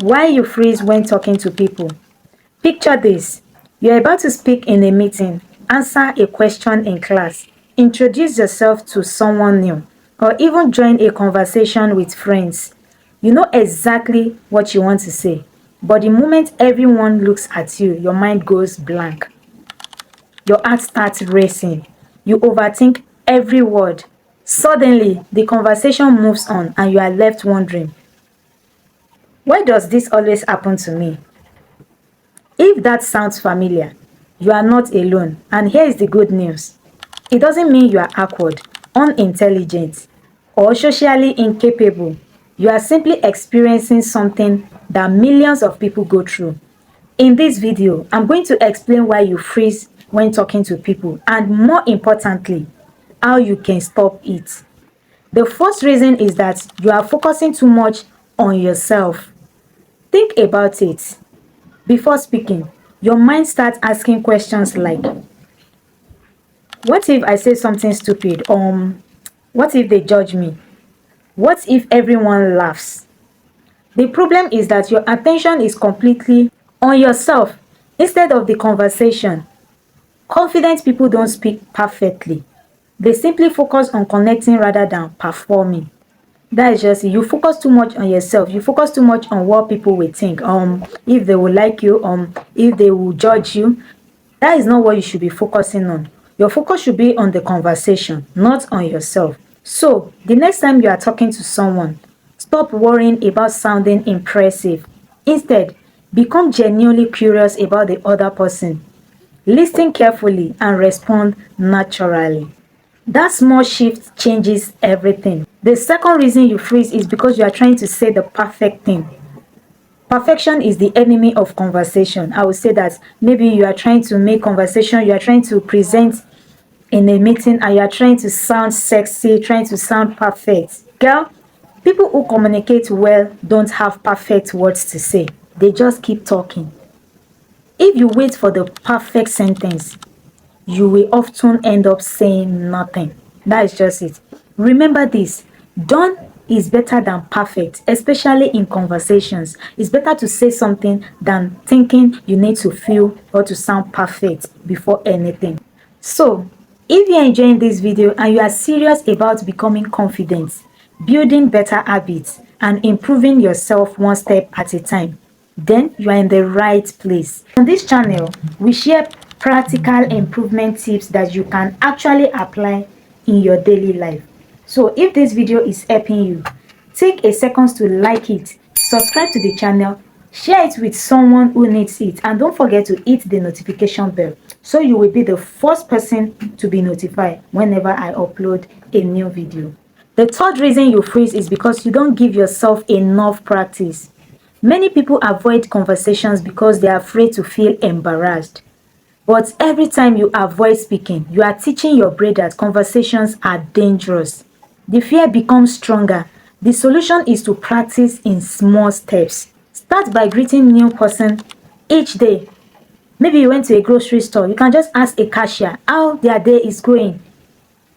Why you freeze when talking to people? Picture this. You're about to speak in a meeting, answer a question in class, introduce yourself to someone new, or even join a conversation with friends. You know exactly what you want to say, but the moment everyone looks at you, your mind goes blank. Your heart starts racing. You overthink every word. Suddenly, the conversation moves on and you are left wondering, why does this always happen to me? If that sounds familiar, you are not alone. And here is the good news. It doesn't mean you are awkward, unintelligent, or socially incapable. You are simply experiencing something that millions of people go through. In this video, I'm going to explain why you freeze when talking to people and, more importantly, how you can stop it. The first reason is that you are focusing too much on yourself. Think about it. Before speaking, your mind starts asking questions like, what if I say something stupid? What if they judge me? What if everyone laughs? The problem is that your attention is completely on yourself instead of the conversation. Confident people don't speak perfectly. They simply focus on connecting rather than performing. That is just it. You focus too much on yourself. You focus too much on what people will think. If they will like you, if they will judge you. That is not what you should be focusing on. Your focus should be on the conversation, not on yourself. So, the next time you are talking to someone, stop worrying about sounding impressive. Instead, become genuinely curious about the other person. Listen carefully and respond naturally. That small shift changes everything. The second reason you freeze is because you are trying to say the perfect thing. Perfection is the enemy of conversation. I would say that maybe you are trying to make conversation, you are trying to present in a meeting and you are trying to sound sexy, trying to sound perfect. Girl, people who communicate well don't have perfect words to say. They just keep talking. If you wait for the perfect sentence, you will often end up saying nothing. That is just it. Remember this. Done is better than perfect, especially in conversations. It's better to say something than thinking you need to feel or to sound perfect before anything. So, if you're enjoying this video and you are serious about becoming confident, building better habits, and improving yourself one step at a time, then you are in the right place. On this channel, we share practical improvement tips that you can actually apply in your daily life. So if this video is helping you, take a second to like it, subscribe to the channel, share it with someone who needs it, and don't forget to hit the notification bell so you will be the first person to be notified whenever I upload a new video. The third reason you freeze is because you don't give yourself enough practice. Many people avoid conversations because they are afraid to feel embarrassed. But every time you avoid speaking, you are teaching your brain that conversations are dangerous. The fear becomes stronger. The solution is to practice in small steps. Start by greeting new person each day. Maybe you went to a grocery store. You can just ask a cashier how their day is going.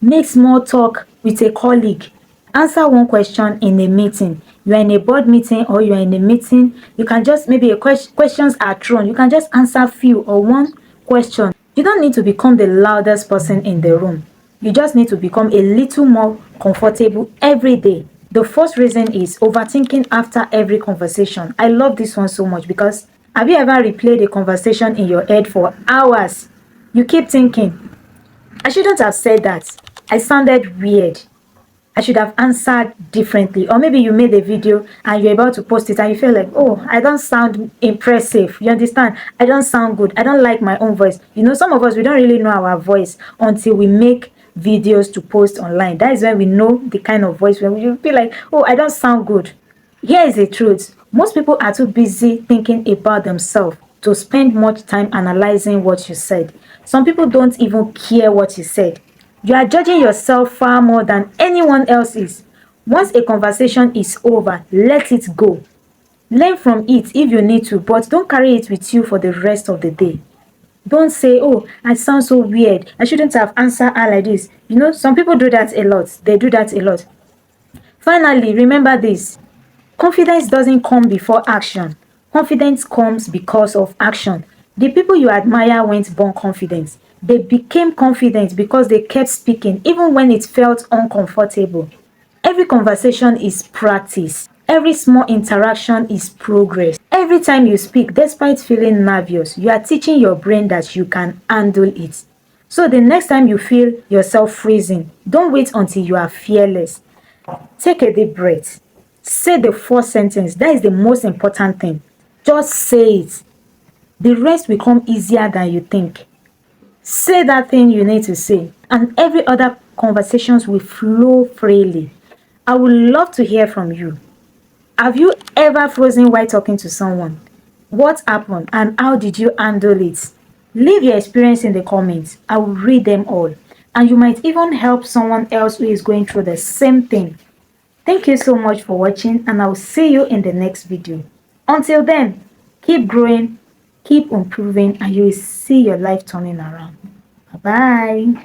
Make small talk with a colleague. Answer one question in a meeting. You are in a board meeting or you are in a meeting. You can just, maybe questions are thrown. You can just answer few or one question. You don't need to become the loudest person in the room. You just need to become a little more comfortable every day. The first reason is overthinking after every conversation. I love this one so much because have you ever replayed a conversation in your head for hours? You keep thinking, I shouldn't have said that. I sounded weird. I should have answered differently. Or maybe you made a video and you're about to post it and you feel like, oh, I don't sound impressive. You understand? I don't sound good. I don't like my own voice. You know, some of us, we don't really know our voice until we make videos to post online. That is when we know the kind of voice when we feel like, oh, I don't sound good. Here is the truth. Most people are too busy thinking about themselves to spend much time analyzing what you said. Some people don't even care what you said. You are judging yourself far more than anyone else is. Once a conversation is over, let it go. Learn from it if you need to, but don't carry it with you for the rest of the day. Don't say, oh, I sound so weird. I shouldn't have answered her like this. You know, some people do that a lot. They do that a lot. Finally, remember this. Confidence doesn't come before action. Confidence comes because of action. The people you admire weren't born confident. They became confident because they kept speaking even when it felt uncomfortable. Every conversation is practice. Every small interaction is progress. Every time you speak, despite feeling nervous, you are teaching your brain that you can handle it. So the next time you feel yourself freezing, don't wait until you are fearless. Take a deep breath. Say the first sentence. That is the most important thing. Just say it. The rest will come easier than you think. Say that thing you need to say, and every other conversations will flow freely. I would love to hear from you. Have you ever frozen while talking to someone? What happened and how did you handle it? Leave your experience in the comments. I will read them all. And you might even help someone else who is going through the same thing. Thank you so much for watching, and I'll see you in the next video. Until then, keep growing, keep improving, and you will see your life turning around. Bye-bye.